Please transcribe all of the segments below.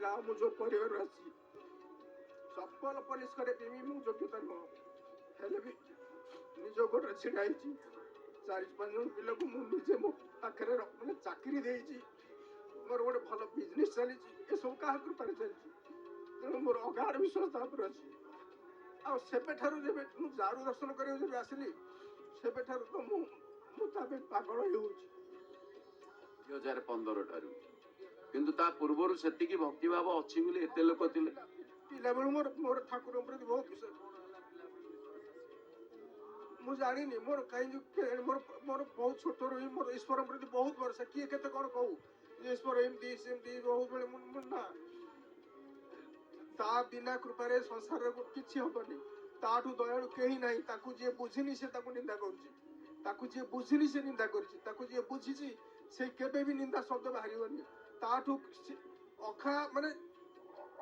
गाँ मु जो परिवार आसी सफल पुलिस करे भी मु योग्यता नुह हेले भी निज गोटे छिड़ाई 4-5 जन पिला को मुझे मो पाखे मैंने चाकरी देती मोर गोटे भल बिजनेस चली सब क्या कृपार चलती तेणु मोर अगाध विश्वास तापर अच्छी आबेठार जब दारू दर्शन कर आसली सेबेठार तो मुझे पागल हो 2015 ठारू किंतु ता पूर्वर सेतिकी भक्ति भाव अच्छी बोली एते लोक थिले पिला बेलू मोर मोर ठाकुर प्रति बहुत विश्वास मु जानी मोर कहीं मोर मोर बहुत छोट रही मोर ईश्वर प्रति बहुत भरोसा किए केते कौन कहू ईश्वर एमती बहुत बड़े ना ता बिना कृपारे संसार किसी हेनी ताठू दयालु कहीं नहीं ताकू जी बुझिनी से ताकू निंदा करुच्ची जी बुझिनी से निंदा करी बुझी से केबे भी निंदा शब्द बाहर ताठू अखा माने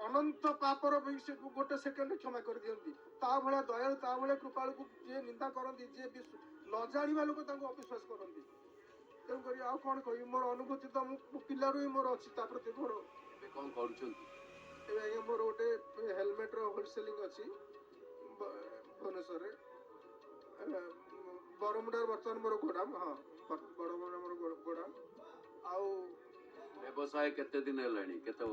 अनंत पापर भी से गोटे सेकेंड क्षमा कर दियंती ता भला दयालु ता भला कृपालु को जे निंदा करंती जे न जानिबा लोक तांको अविश्वास करंती तेणु करी आ कोन कहि मोर अनुभूति तो मु पिलारु ही मोर अछि ता प्रति मोर ए कोन करूछंती ए आगे मोर गोटे हेलमेट रो होलसेलिंग अछि भुवनेश्वर बरमुडा बर्तमान मोर गोदाम हाँ बरमुडा मोर गोदाम आउ व्यवसाय केते दिन हेलानी केते